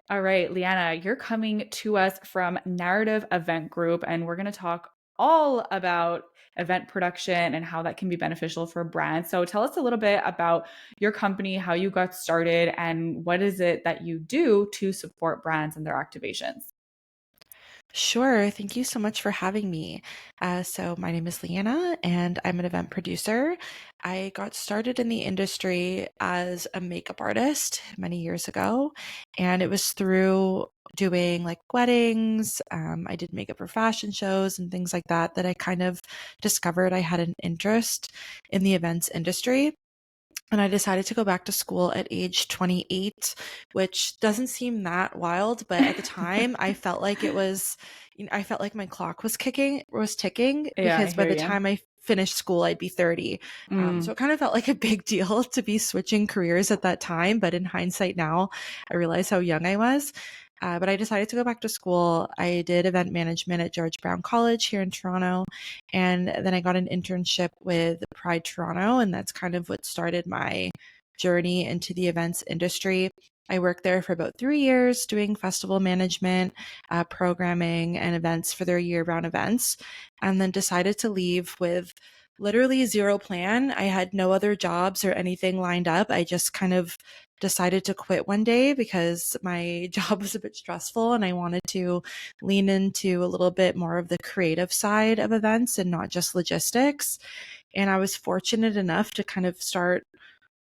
All right, Leanna, you're coming to us from Narrative Event Group, and we're going to talk all about event production and how that can be beneficial for brands. So tell us a little bit about your company, how you got started, and what is it that you do to support brands and their activations. Sure. Thank you so much for having me. So, my name is Leanna, and I'm an event producer. I got started in the industry as a makeup artist many years ago, and it was through doing like weddings. I did makeup for fashion shows and things like that that I kind of discovered I had an interest in the events industry. And I decided to go back to school at age 28, which doesn't seem that wild, but at the time I felt like I felt like my clock was ticking Yeah, I because by hear the you. time I finished school, I'd be 30. So Mm, it kind of felt like a big deal to be switching careers at that time. But in hindsight now, I realize how young I was. But I decided to go back to school. I did event management at George Brown College here in Toronto. And then I got an internship with Pride Toronto, and that's kind of what started my journey into the events industry. I worked there for about 3 years doing festival management, programming, and events for their year round events, and then decided to leave with literally zero plan. I had no other jobs or anything lined up. I just kind of decided to quit one day because my job was a bit stressful and I wanted to lean into a little bit more of the creative side of events and not just logistics. And I was fortunate enough to kind of start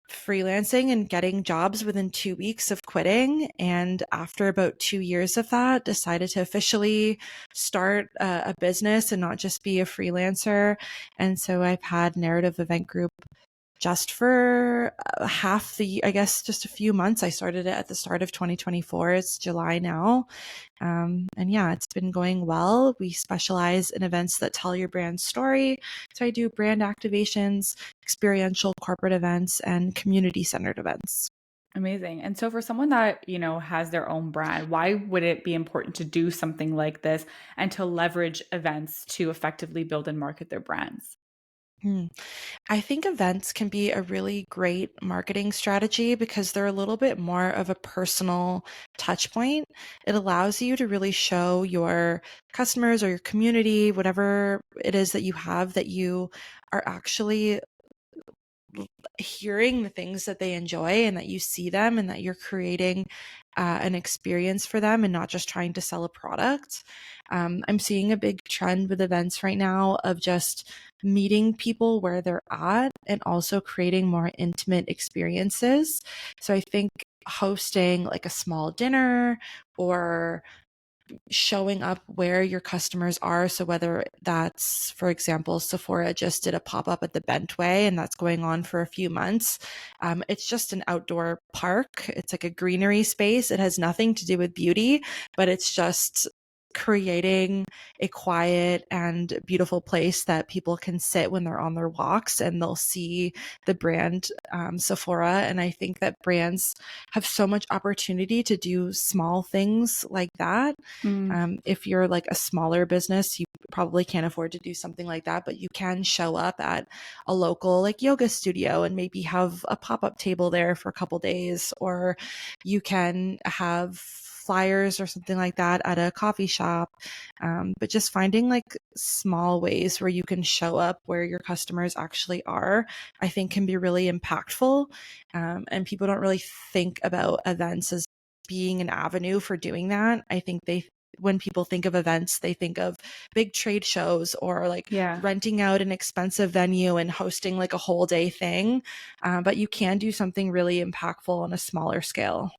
freelancing and getting jobs within 2 weeks of quitting. And after about 2 years of that, decided to officially start a business and not just be a freelancer. And so I've had Narrative Event Group just for I guess just a few months. I started it at the start of 2024. It's July now. And yeah, it's been going well. We specialize in events that tell your brand story. So I do brand activations, experiential corporate events, and community centered events. amazing. And so for someone that, has their own brand, why would it be important to do something like this and to leverage events to effectively build and market their brands? Hmm. I think events can be a really great marketing strategy because they're a little bit more of a personal touch point. It allows you to really show your customers or your community, whatever it is that you have, that you are actually hearing the things that they enjoy and that you see them and that you're creating an experience for them and not just trying to sell a product. I'm seeing a big trend with events right now of just meeting people where they're at and also creating more intimate experiences. So I think hosting like a small dinner or showing up where your customers are. So whether that's, for example, Sephora just did a pop up at the Bentway, and that's going on for a few months. It's just an outdoor park. It's like a greenery space. It has nothing to do with beauty, but it's just creating a quiet and beautiful place that people can sit when they're on their walks and they'll see the brand Sephora. And I think that brands have so much opportunity to do small things like that. Mm, If you're like a smaller business, you probably can't afford to do something like that, but you can show up at a local like yoga studio and maybe have a pop-up table there for a couple days, or you can have flyers or something like that at a coffee shop. But just finding like small ways where you can show up where your customers actually are, I think can be really impactful. And people don't really think about events as being an avenue for doing that. I think when people think of events, they think of big trade shows or like yeah. renting out an expensive venue and hosting like a whole day thing. But you can do something really impactful on a smaller scale.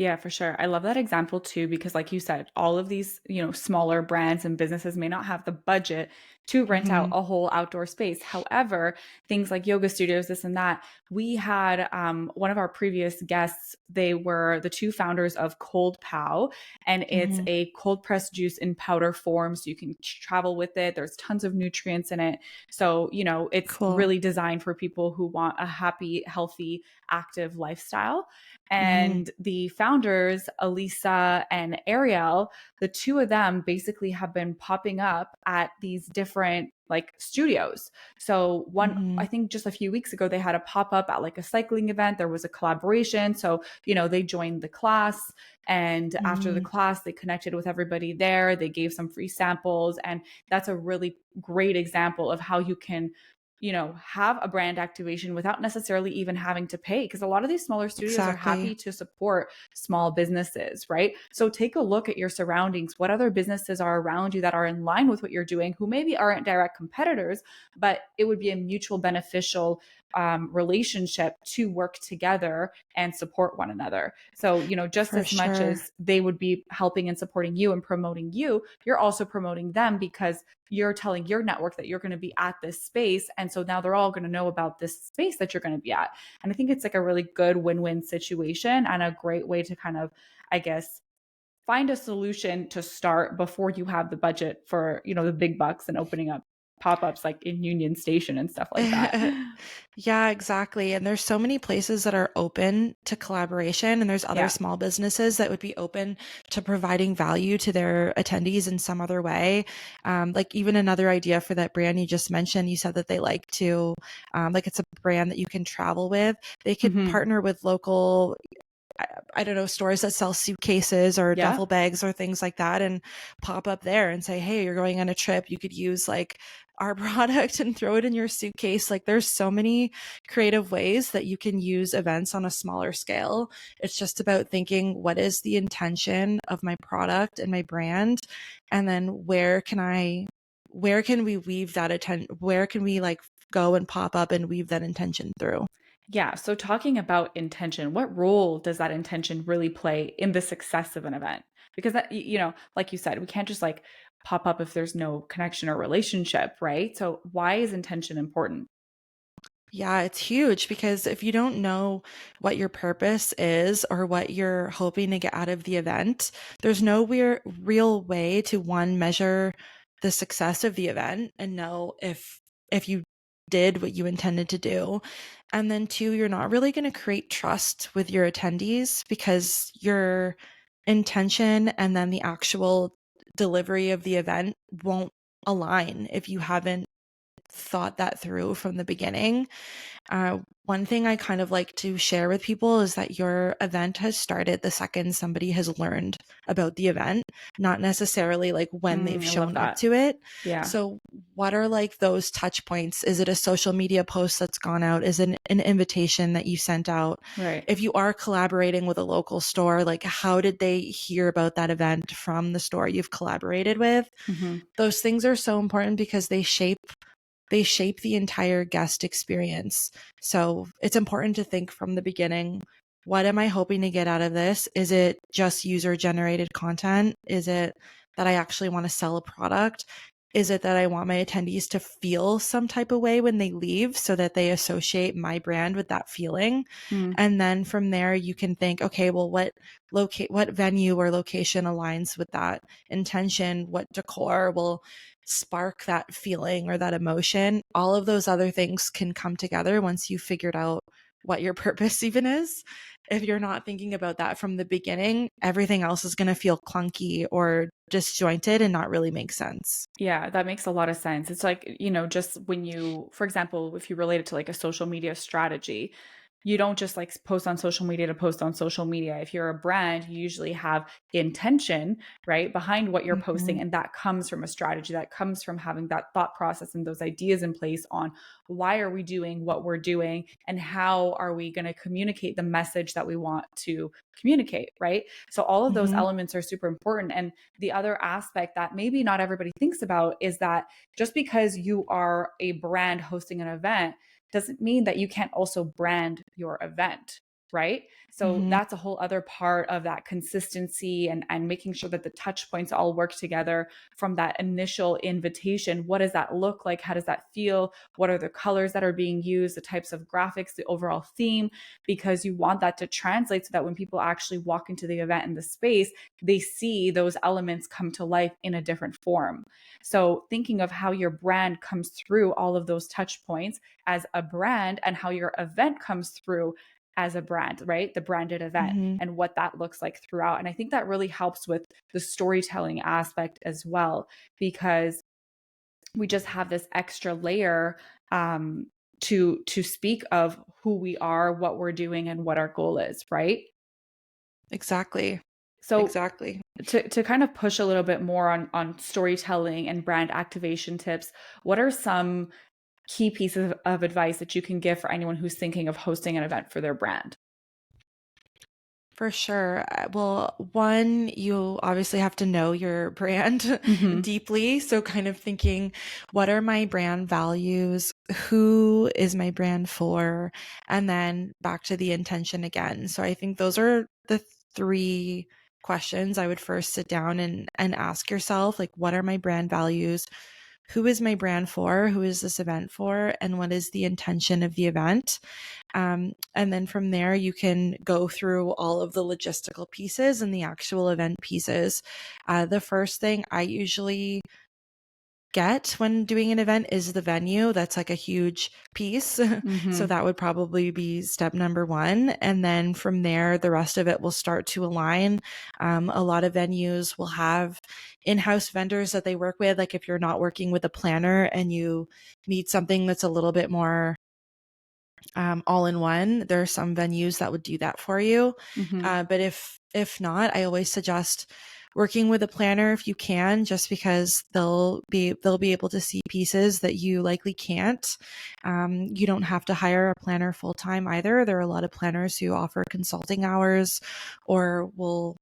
Yeah, for sure. I love that example too, because like you said, all of these, smaller brands and businesses may not have the budget to rent out Hmm. a whole outdoor space. However, things like yoga studios, this and that, we had one of our previous guests, they were the two founders of Cold Pow, and it's Hmm. a cold pressed juice in powder form. So you can travel with it. There's tons of nutrients in it. So, it's Cool. really designed for people who want a happy, healthy, active lifestyle. Hmm. And the founders, Elisa and Ariel, the two of them basically have been popping up at these different like studios. So one, Hmm. I think just a few weeks ago, they had a pop up at like a cycling event. There was a collaboration. So, they joined the class, and after the Hmm. class, they connected with everybody there. They gave some free samples. And that's a really great example of how you can have a brand activation without necessarily even having to pay, because a lot of these smaller studios are Exactly. happy to support small businesses, right? So take a look at your surroundings. What other businesses are around you that are in line with what you're doing, who maybe aren't direct competitors, but it would be a mutual beneficial relationship to work together and support one another. So, just For as much sure. as they would be helping and supporting you and promoting you, you're also promoting them, because you're telling your network that you're going to be at this space. And so now they're all going to know about this space that you're going to be at. And I think it's like a really good win-win situation, and a great way to kind of, I guess, find a solution to start before you have the budget for, the big bucks and opening up pop-ups like in Union Station and stuff like that. Yeah, exactly. And there's so many places that are open to collaboration, and there's other Yeah. small businesses that would be open to providing value to their attendees in some other way. Like even another idea for that brand you just mentioned, you said that they like to, like it's a brand that you can travel with. They could Hmm. partner with local I don't know, stores that sell suitcases or Yeah. duffel bags or things like that and pop up there and say, hey, you're going on a trip. You could use like our product and throw it in your suitcase. Like there's so many creative ways that you can use events on a smaller scale. It's just about thinking, what is the intention of my product and my brand? And then where can we weave that where can we like go and pop up and weave that intention through? Yeah. So, talking about intention, what role does that intention really play in the success of an event? Because that, like you said, we can't just like pop up if there's no connection or relationship, right? So, why is intention important? Yeah, it's huge because if you don't know what your purpose is or what you're hoping to get out of the event, there's no real way to one measure the success of the event and know if you did what you intended to do. And then two, you're not really going to create trust with your attendees because your intention and then the actual delivery of the event won't align if you haven't thought that through from the beginning. One thing I kind of like to share with people is that your event has started the second somebody has learned about the event, not necessarily like when they've I love shown up that. to it. Yeah. So, what are like those touch points? Is it a social media post that's gone out? Is it an invitation that you sent out? Right. If you are collaborating with a local store, like how did they hear about that event from the store you've collaborated with? Hmm. Those things are so important because they shape the entire guest experience. So it's important to think from the beginning, what am I hoping to get out of this? Is it just user generated content? Is it that I actually want to sell a product? Is it that I want my attendees to feel some type of way when they leave so that they associate my brand with that feeling? Mm. And then from there you can think, okay, well what venue or location aligns with that intention? What decor will spark that feeling or that emotion? All of those other things can come together once you've figured out what your purpose even is. If you're not thinking about that from the beginning, everything else is going to feel clunky or disjointed and not really make sense. Yeah, that makes a lot of sense. It's like, just when you, for example, if you relate it to like a social media strategy, you don't just like post on social media to post on social media. If you're a brand, you usually have intention, right, behind what you're Hmm. posting. And that comes from a strategy, that comes from having that thought process and those ideas in place on why are we doing what we're doing and how are we going to communicate the message that we want to communicate, right? So all of those Hmm. elements are super important. And the other aspect that maybe not everybody thinks about is that just because you are a brand hosting an event doesn't mean that you can't also brand your event, right? So Hmm. that's a whole other part of that consistency and making sure that the touch points all work together from that initial invitation. What does that look like? How does that feel? What are the colors that are being used, the types of graphics, the overall theme? Because you want that to translate so that when people actually walk into the event in the space, they see those elements come to life in a different form. So, thinking of how your brand comes through all of those touch points as a brand and how your event comes through as a brand, right? The branded event Hmm. and what that looks like throughout. And I think that really helps with the storytelling aspect as well, because we just have this extra layer um, to speak of who we are, what we're doing, and what our goal is, right? Exactly. So Exactly. to kind of push a little bit more on storytelling and brand activation tips, what are some key pieces of advice that you can give for anyone who's thinking of hosting an event for their brand? For sure. Well, one, you obviously have to know your brand Hmm. deeply. So, kind of thinking, what are my brand values? Who is my brand for? And then back to the intention again. So, I think those are the three questions I would first sit down and ask yourself, like, what are my brand values? Who is my brand for? Who is this event for? And what is the intention of the event? And then from there, you can go through all of the logistical pieces and the actual event pieces. The first thing I usually get when doing an event is the venue. That's like a huge piece. So Hmm. that would probably be step number one. And then from there, the rest of it will start to align. A lot of venues will have in house vendors that they work with. Like if you're not working with a planner and you need something that's a little bit more all in one. There are some venues that would do that for you. Hmm. But if not, I always suggest working with a planner if you can, just because they'll be able to see pieces that you likely can't. You don't have to hire a planner full time either. There are a lot of planners who offer consulting hours or will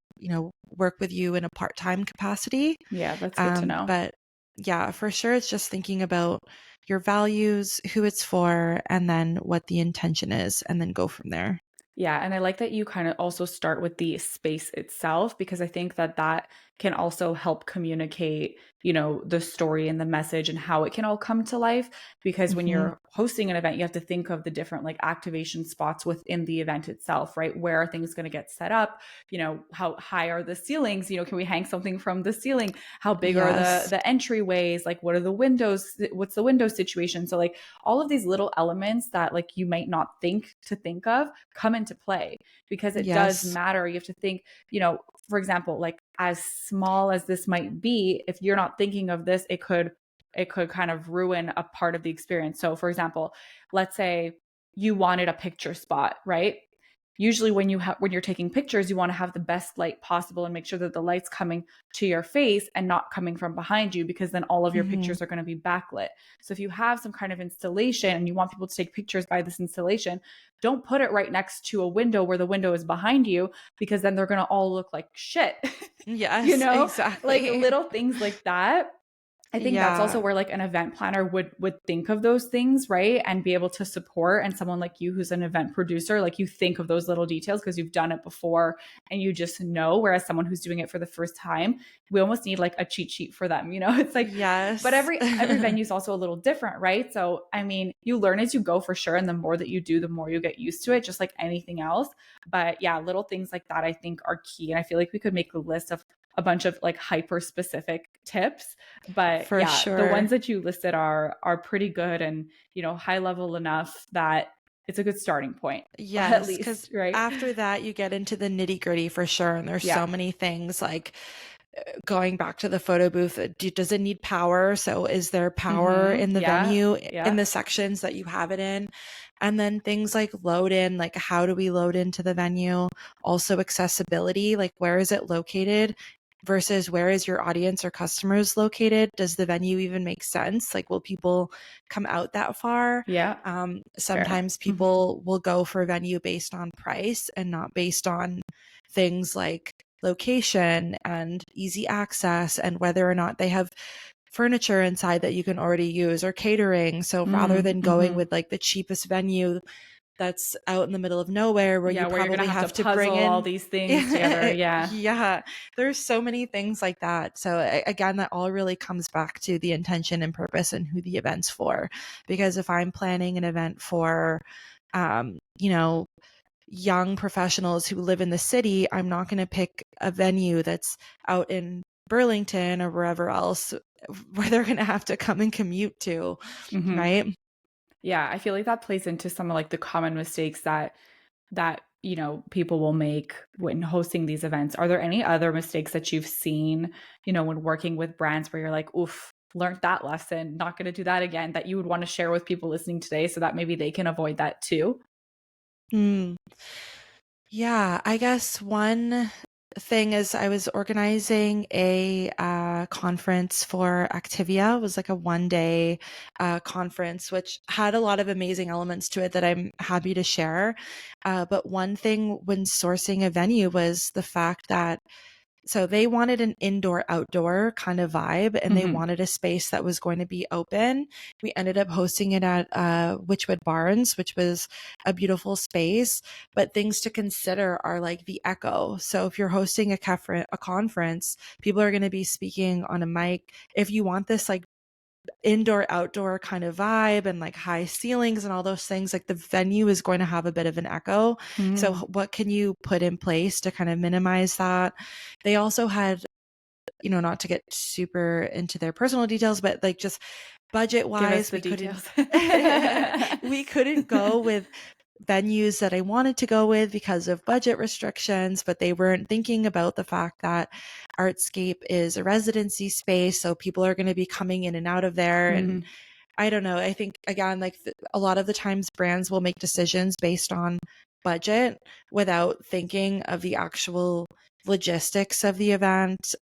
work with you in a part time capacity. Yeah, that's good to know. But yeah, for sure, it's just thinking about your values, who it's for, and then what the intention is, and then go from there. Yeah, and I like that you kind of also start with the space itself, because I think that that can also help communicate, the story and the message and how it can all come to life. Because when Hmm. you're hosting an event, you have to think of the different like activation spots within the event itself, right? Where are things going to get set up? How high are the ceilings? Can we hang something from the ceiling? How big are the Yes. the entryways? Like what are the windows? What's the window situation? So like all of these little elements that like you might not think of come into play, because it does Yes. matter. You have to think, for example, like as small as this might be, if you're not thinking of this, it could kind of ruin a part of the experience. So for example, let's say you wanted a picture spot, right? Usually when you're taking pictures, you want to have the best light possible and make sure that the light's coming to your face and not coming from behind you, because then all of your Hmm. pictures are going to be backlit. So if you have some kind of installation and you want people to take pictures by this installation, don't put it right next to a window where the window is behind you, because then they're going to all look like shit. you Yes, know, like exactly. little things like that. I think that's also Yeah. where like an event planner would think of those things, right? And be able to support. And someone like you who's an event producer, like you think of those little details because you've done it before and you just know. Whereas someone who's doing it for the first time, we almost need like a cheat sheet for them. It's like, but Yes. every venue is also a little different, right? So I mean, you learn as you go for sure. And the more that you do, the more you get used to it, just like anything else. But yeah, little things like that I think are key. And I feel like we could make a list of a bunch of like hyper specific tips, but For yeah, the sure. ones that you listed are pretty good and, high level enough that it's a good starting point, at Yes, because least, right? after that, you get into the nitty gritty for sure. And there's Yeah. so many things like going back to the photo booth, does it need power? So is there power Mhm. in the Yeah. venue in Yeah. the sections that you have it in? And then things like load in, like how do we load into the venue? Also accessibility, like where is it located versus where is your audience or customers located? Does the venue even make sense? Like will people come out that far? Yeah. Fair. Sometimes Mhm. people will go for a venue based on price and not based on things like location and easy access and whether or not they have furniture inside that you can already use or catering. So rather Mm, than going mhm. with like the cheapest venue that's out in the middle of nowhere where you Yeah, where you're gonna probably have to have to bring puzzle all in these things together. Yeah. yeah, there's so many things like that. So again, that all really comes back to the intention and purpose and who the event's for. Because if I'm planning an event for um, you know, young professionals who live in the city, I'm not going to pick a venue that's out in Burlington or wherever else where they're going to have to come and commute to, Mhm. right? Yeah, I feel like that plays into some of like the common mistakes that that, people will make when hosting these events. Are there any other mistakes that you've seen, when working with brands where you're like, oof, learned that lesson, not going to do that again, that you would want to share with people listening today so that maybe they can avoid that too? Mm. Yeah, I guess one thing is I was organizing a conference for Activia. It was like a 1 day conference, which had a lot of amazing elements to it that I'm happy to share. But one thing when sourcing a venue was the fact that so they wanted an indoor outdoor kind of vibe, and they Hmm. wanted a space that was going to be open. We ended up hosting it at Witchwood Barns, which was a beautiful space. But things to consider are like the echo. So if you're hosting a conference, people are going to be speaking on a mic. If you want this like indoor outdoor kind of vibe and like high ceilings and all those things, like the venue is going to have a bit of an echo. So Mm. what can you put in place to kind of minimize that? They also had, not to get super into their personal details, but like just budget Give us wise, the we couldn't details. we couldn't go with venues that I wanted to go with because of budget restrictions, but they weren't thinking about the fact that Artscape is a residency space, so people are going to be coming in and out of there. And Mm. I don't know. I think again, like a lot of the times brands will make decisions based on budget without thinking of the actual logistics of the event,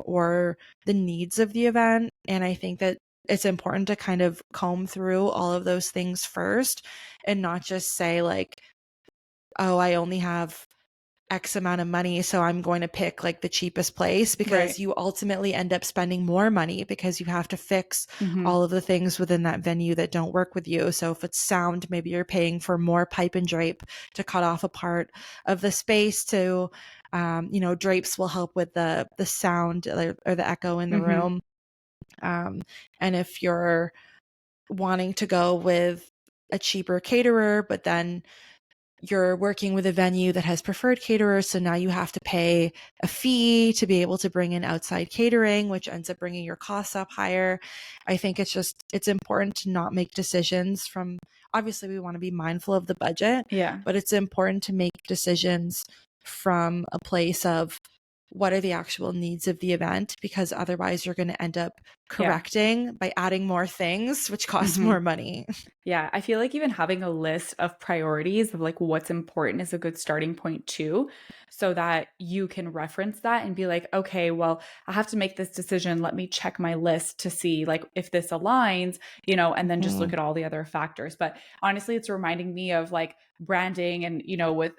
or the needs of the event. And I think that it's important to kind of comb through all of those things first and not just say like, oh, I only have X amount of money, so I'm going to pick like the cheapest place, because Right. you ultimately end up spending more money because you have to fix Hmm. all of the things within that venue that don't work with you. So if it's sound, maybe you're paying for more pipe and drape to cut off a part of the space to, drapes will help with the sound or the echo in the Hmm. room. Um, and if you're wanting to go with a cheaper caterer, but then you're working with a venue that has preferred caterers, so now you have to pay a fee to be able to bring in outside catering, which ends up bringing your costs up higher. I think it's important to not make decisions from, obviously we want to be mindful of the budget, Yeah. but it's important to make decisions from a place of what are the actual needs of the event, because otherwise you're going to end up Yeah. correcting by adding more things, which cost Hmm. more money. Yeah, I feel like even having a list of priorities of like what's important is a good starting point too, so that you can reference that and be like, okay, well, I have to make this decision. Let me check my list to see like if this aligns, and then just look Mhm. at all the other factors. But honestly, it's reminding me of like branding and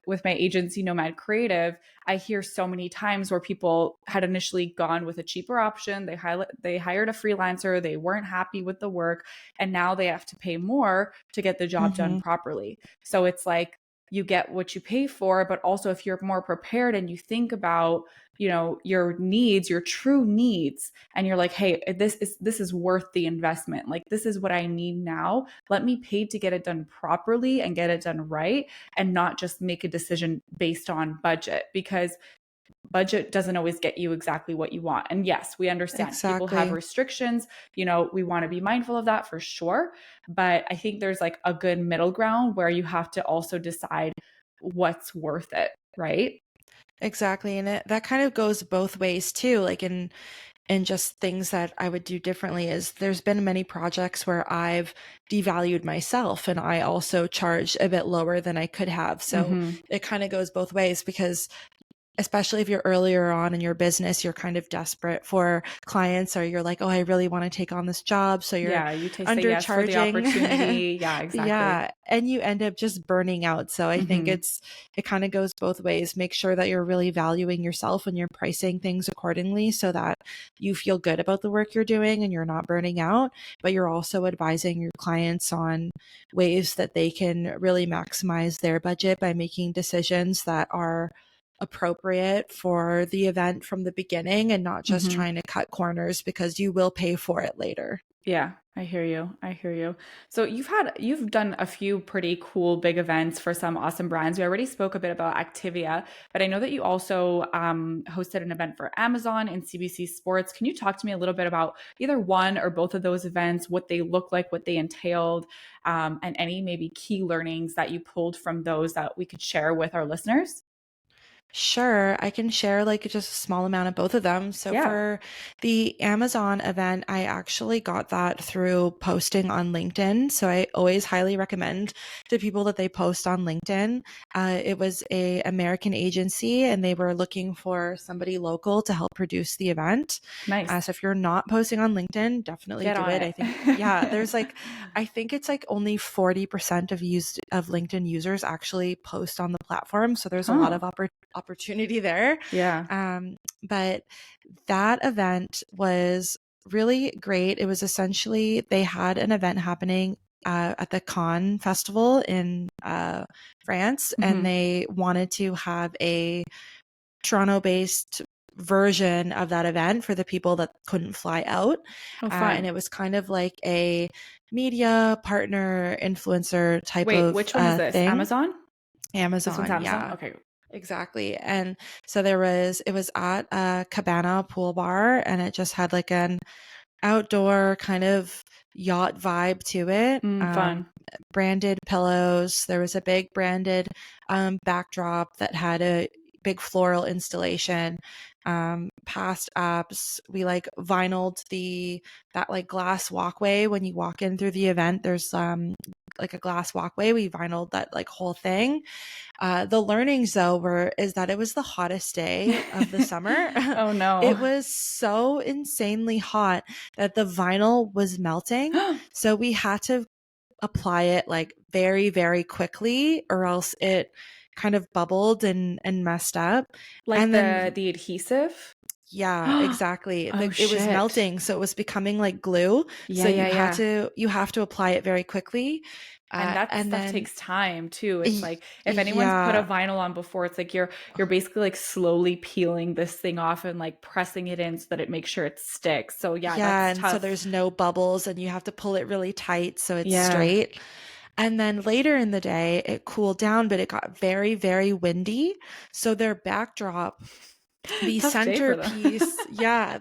with my agency Nomad Creative, I hear so many times where people had initially gone with a cheaper option. They hired a freelancer, they weren't happy with the work, and now they have to pay more to get the job done Mhm. properly. So it's like you get what you pay for, but also if you're more prepared and you think about, your needs, your true needs, and you're like, hey, this is worth the investment. Like this is what I need now. Let me pay to get it done properly and get it done right, and not just make a decision based on budget, because budget doesn't always get you exactly what you want. And yes, we understand people have Exactly. restrictions. We want to be mindful of that for sure. But I think there's like a good middle ground where you have to also decide what's worth it, right? Exactly. And that kind of goes both ways too. Like in just things that I would do differently is there's been many projects where I've devalued myself and I also charged a bit lower than I could have. So Hmm. it kind of goes both ways, because especially if you're earlier on in your business, you're kind of desperate for clients, or you're like, oh, I really want to take on this job. So you're Yeah, you say yes for the undercharging. opportunity. Yeah, exactly. Yeah. And you end up just burning out. So I think Hmm. it kind of goes both ways. Make sure that you're really valuing yourself when you're pricing things accordingly, so that you feel good about the work you're doing and you're not burning out, but you're also advising your clients on ways that they can really maximize their budget by making decisions that are appropriate for the event from the beginning, and not just Hmm. trying to cut corners, because you will pay for it later. Yeah, I hear you. I hear you. So you've done a few pretty cool big events for some awesome brands. We already spoke a bit about Activia, but I know that you also hosted an event for Amazon and CBC Sports. Can you talk to me a little bit about either one or both of those events, what they look like, what they entailed, and any maybe key learnings that you pulled from those that we could share with our listeners? Sure, I can share like just a small amount of both of them. So Yeah, for the Amazon event, I actually got that through posting on LinkedIn. So I always highly recommend to people that they post on LinkedIn. It was a American agency and they were looking for somebody local to help produce the event. nice. So if you're not posting on LinkedIn, definitely Get do on it. it. I think, yeah, there's like, I think it's like only 40% of LinkedIn users actually post on the platform. So there's a lot Huh. of opportunity there. Yeah. But that event was really great. It was essentially, they had an event happening at the Cannes Festival in France, and Hmm. they wanted to have a Toronto based version of that event for the people that couldn't fly out. Oh, And fun. it was kind of like a media partner influencer type Wait, of which one was this? thing. Amazon? This one's Amazon, Amazon? yeah. Okay. Exactly. And so it was at a cabana pool bar and it just had like an outdoor kind of yacht vibe to it. Fun. Branded pillows. There was a big branded backdrop that had a big floral installation. Past apps. We like vinyled that like glass walkway when you walk in through the event. There's like a glass walkway. We vinyled that like whole thing. The learnings though is that it was the hottest day of the summer. Oh no. It was so insanely hot that the vinyl was melting. So we had to apply it like very, very quickly or else it kind of bubbled and messed up. Like And then the adhesive? yeah, exactly. Oh It was shit. melting, so it was becoming like glue. Yeah, So yeah, yeah. you have to apply it very quickly. And that And stuff then takes time too. It's y- like if anyone's put a yeah, vinyl on before, it's like you're basically like slowly peeling this thing off and like pressing it in so that it makes sure it sticks. So yeah, yeah, that's and so tough. there's no bubbles and you have to pull it really tight so it's Yeah. straight. And then later in the day, it cooled down, but it got very, very windy. So their backdrop, Tough day for them.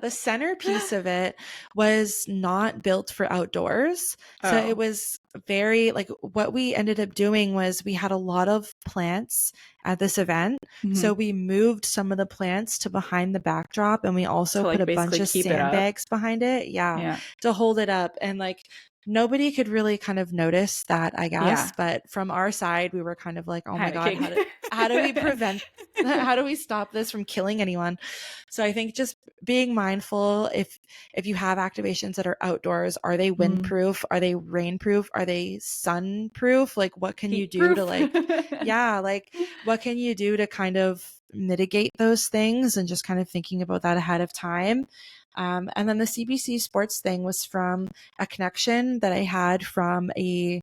the centerpiece of it was not built for outdoors. So it Oh. was very like what we ended up doing was we had a lot of plants at this event. So Mhm. we moved some of the plants to behind the backdrop and we also To put like a bunch basically of keep it up. sandbags behind it. Yeah, Yeah. to hold it up. And like nobody could really kind of notice that, I guess. Yeah. But from our side, we were kind of like, oh my God, Panicking. how do we prevent how do we stop this from killing anyone? So I think just being mindful if you have activations that are outdoors, are they Mm. windproof? Are they rainproof? Are they sunproof? Like what can you Heat do to proof. like yeah, like what can you do to kind of mitigate those things and just kind of thinking about that ahead of time. And then the CBC sports thing was from a connection that I had from a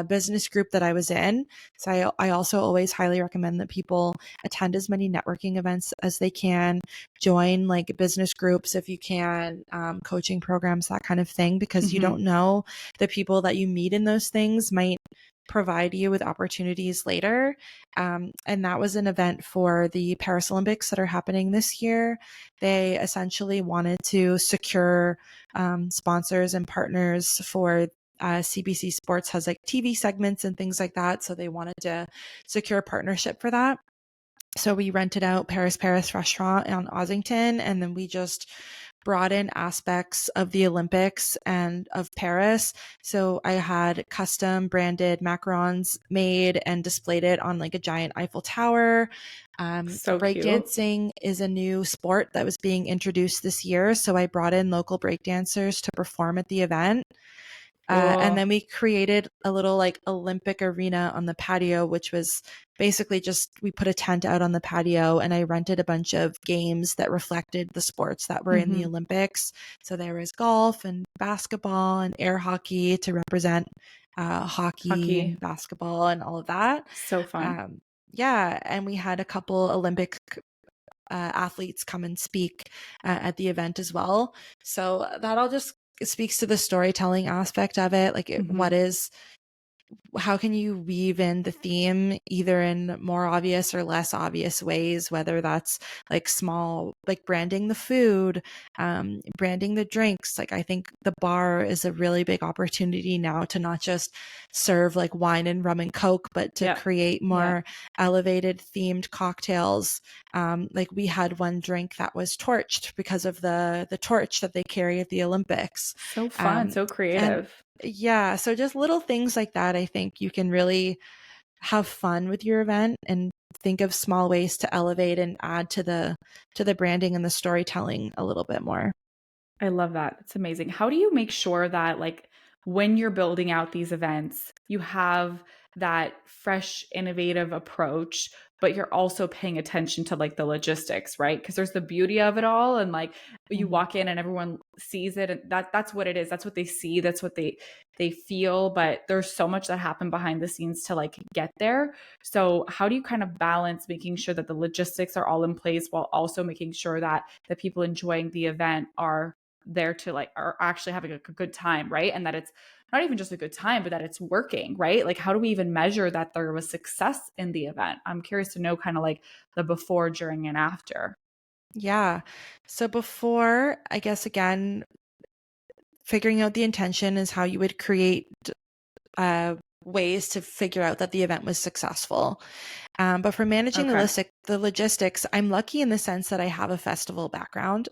business group that I was in. So I also always highly recommend that people attend as many networking events as they can, join like business groups if you can, coaching programs, that kind of thing, because you Hmm. don't know the people that you meet in those things might provide you with opportunities later. And that was an event for the Paris Olympics that are happening this year. They essentially wanted to secure sponsors and partners for CBC Sports has like TV segments and things like that. So they wanted to secure a partnership for that. So we rented out Paris restaurant on Ossington, and then we just brought in aspects of the Olympics and of Paris. So I had custom branded macarons made and displayed it on like a giant Eiffel Tower. So cute. Breakdancing is a new sport that was being introduced this year. So I brought in local breakdancers to perform at the event. And Cool. then we created a little like Olympic arena on the patio, which was basically just we put a tent out on the patio and I rented a bunch of games that reflected the sports that were in the Hmm. Olympics. So there was golf and basketball and air hockey to represent hockey Hockey. and basketball and all of that. So fun. Um, yeah, and we had a couple Olympic athletes come and speak at the event as well. So that all just it speaks to the storytelling aspect of it. Like, Hmm. how can you weave in the theme either in more obvious or less obvious ways, whether that's like small, like branding the food, branding the drinks. Like, I think the bar is a really big opportunity now to not just serve like wine and rum and coke, but to Yeah. create Yeah. more elevated themed cocktails. Like, we had one drink that was torched because of the torch that they carry at the Olympics. So fun, um, so and creative. yeah, so just little things like that, I think you can really have fun with your event and think of small ways to elevate and add to the branding and the storytelling a little bit more. I love that. It's amazing. How do you make sure that, like, when you're building out these events, you have that fresh, innovative approach, but you're also paying attention to like the logistics, right? Because there's the beauty of it all, and like you Mhm. walk in and everyone sees it, and that's what it is. That's what they see. That's what they feel. But there's so much that happened behind the scenes to like get there. So how do you kind of balance making sure that the logistics are all in place while also making sure that the people enjoying the event are there to like are actually having a good time, right? And that it's not even just a good time, but that it's working, right? Like how do we even measure that there was success in the event? I'm curious to know kind of like the before, during, and after. Yeah. So before, I guess again, figuring out the intention is how you would create uh, ways to figure out that the event was successful. But for managing Okay. the logistics, I'm lucky in the sense that I have a festival background,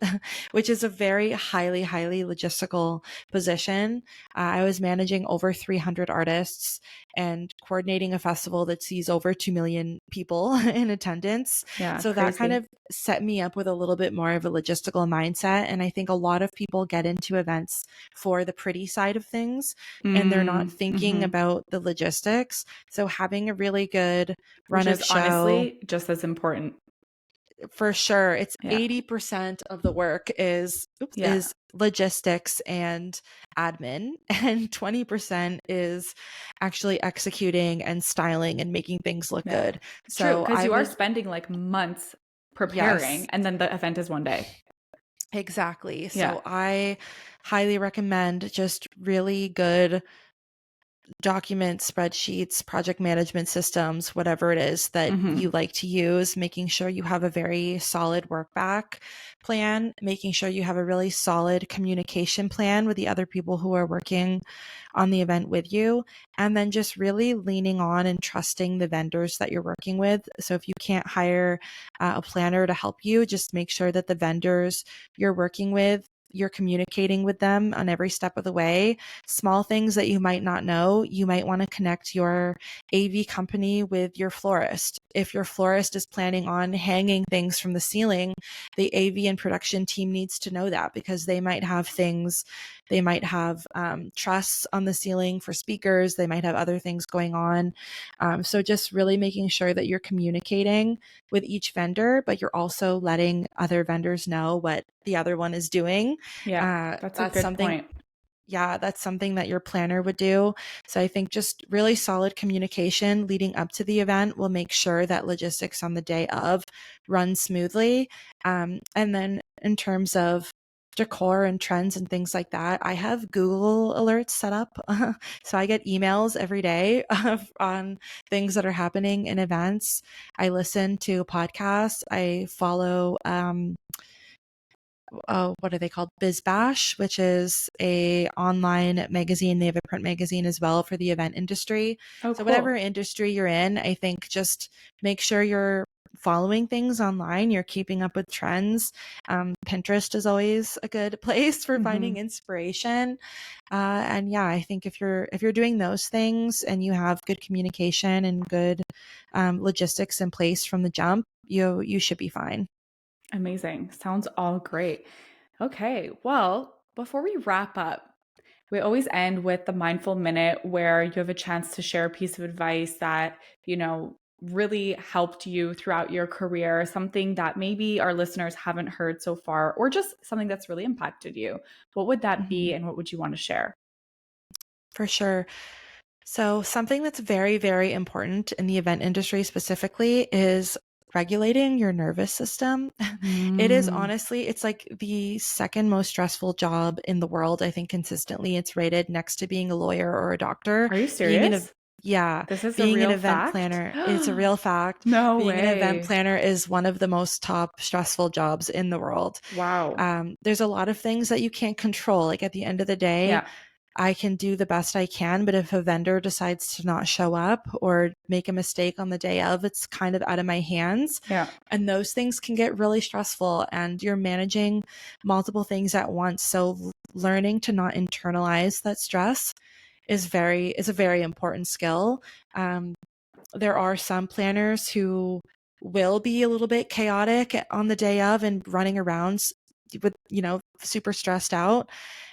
which is a very highly logistical position. I was managing over 300 artists and coordinating a festival that sees over 2 million people in attendance. Yeah, So that kind crazy. of set me up with a little bit more of a logistical mindset. And I think a lot of people get into events for the pretty side of things and they're not thinking Mm-hmm. about the logistics. So having a really good Which run of is show, honestly just as important. for sure, it's Yeah. 80% of the work Yeah. is logistics and admin, and 20% is actually executing and styling and making things look Yeah. good. True. So Because I you are would, spending like months preparing yes, and then the event is one day. exactly. Yeah. So I highly recommend just really good document spreadsheets, project management systems, whatever it is that you Mm-hmm. like to use, making sure you have a very solid work back plan, making sure you have a really solid communication plan with the other people who are working on the event with you, and then just really leaning on and trusting the vendors that you're working with. So if you can't hire a planner to help you, just make sure that the vendors you're working with, you're communicating with them on every step of the way. Small things that you might not know, you might want to connect your AV company with your florist. If your florist is planning on hanging things from the ceiling, the AV and production team needs to know that because they might have things, they might have trusses on the ceiling for speakers, they might have other things going on. So just really making sure that you're communicating with each vendor, but you're also letting other vendors know what the other one is doing. Yeah. That's a That's good something, point. yeah, that's something that your planner would do. So I think just really solid communication leading up to the event will make sure that logistics on the day of run smoothly. And then in terms of decor and trends and things like that, I have Google alerts set up. So I get emails every day on things that are happening in events. I listen to podcasts. I follow what are they called? BizBash, which is a online magazine. They have a print magazine as well for the event industry. Oh, So whatever cool. industry you're in, I think just make sure you're following things online. You're keeping up with trends. Pinterest is always a good place for finding Hmm. inspiration. And yeah, I think if you're doing those things and you have good communication and good logistics in place from the jump, you should be fine. Amazing. Sounds all great. Okay. Well, before we wrap up, we always end with the mindful minute where you have a chance to share a piece of advice that, really helped you throughout your career, something that maybe our listeners haven't heard so far, or just something that's really impacted you. What would that Mhm. be and what would you want to share? For sure. So, something that's very important in the event industry specifically is regulating your nervous system. It is Mm. honestly, it's like the second most stressful job in the world. I think consistently it's rated next to being a lawyer or a doctor. Are you Being an, serious? yeah, This is a being an real event fact? planner, it's a real fact. No Being an event way. planner is one of the most top stressful jobs in the world. Wow. There's a lot of things that you can't control. Like at the end of the day, Yeah. I can do the best I can, but if a vendor decides to not show up or make a mistake on the day of, it's kind of out of my hands. Yeah. And those things can get really stressful and you're managing multiple things at once. So learning to not internalize that stress is a very important skill. Um, there are some planners who will be a little bit chaotic on the day of and running around with, super stressed out.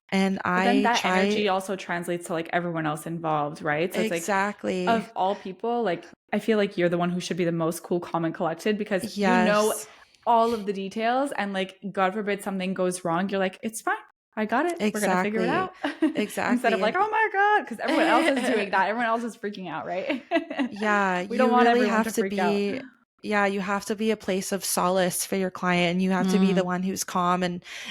And But then I that try energy also translates to like everyone else involved, right? So it's like, exactly. of all people, like I feel like you're the one who should be the most cool, calm, and collected because you know Yes, all of the details. And like, God forbid something goes wrong, you're like, it's fine. I got it. We're gonna figure it exactly. out. Instead of Exactly. like, And oh my God, because everyone else is doing that. Everyone else is freaking out, right? yeah, We don't you want really everyone have to to freak out. be, yeah, you have to be a place of solace for your client and you have to be the Mm, one who's calm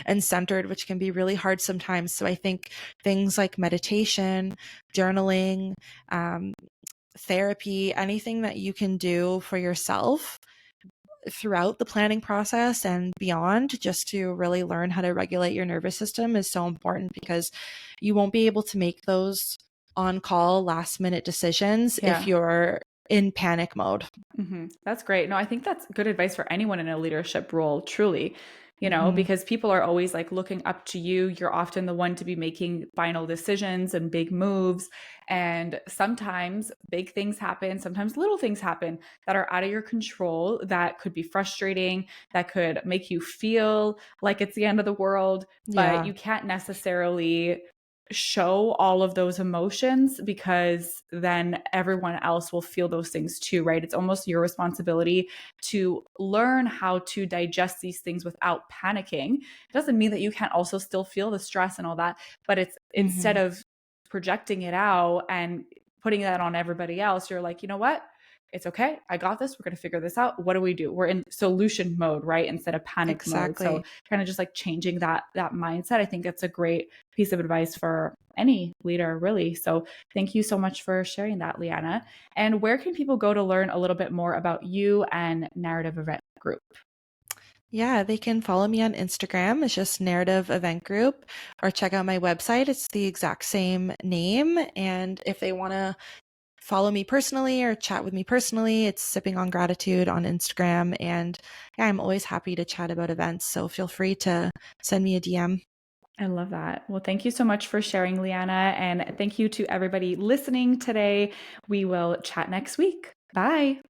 and centered, which can be really hard sometimes. So I think things like meditation, journaling, um, therapy, anything that you can do for yourself throughout the planning process and beyond, just to really learn how to regulate your nervous system is so important because you won't be able to make those on call last minute decisions if yeah. you're in panic mode. That's great. No, I think that's good advice for anyone in a leadership role, truly, Hmm. because people are always like looking up to you. You're often the one to be making final decisions and big moves. And sometimes big things happen, sometimes little things happen that are out of your control that could be frustrating, that could make you feel like it's the end of the world, but Yeah, you can't necessarily show all of those emotions because then everyone else will feel those things too, right? It's almost your responsibility to learn how to digest these things without panicking. It doesn't mean that you can't also still feel the stress and all that, but it's instead hmm, of projecting it out and putting that on everybody else, you're like, you know what? It's okay. I got this. We're going to figure this out. What do we do? We're in solution mode, right? Instead of panic mode. So exactly. kind of just like changing that mindset. I think that's a great piece of advice for any leader, really. So thank you so much for sharing that, Leanna. And where can people go to learn a little bit more about you and Narrative Event Group? Yeah, they can follow me on Instagram. It's just Narrative Event Group, or check out my website. It's the exact same name. And if they want to follow me personally or chat with me personally, it's Sipping on Gratitude on Instagram. And yeah, I'm always happy to chat about events. So feel free to send me a DM. I love that. Well, thank you so much for sharing, Leanna. And thank you to everybody listening today. We will chat next week. Bye.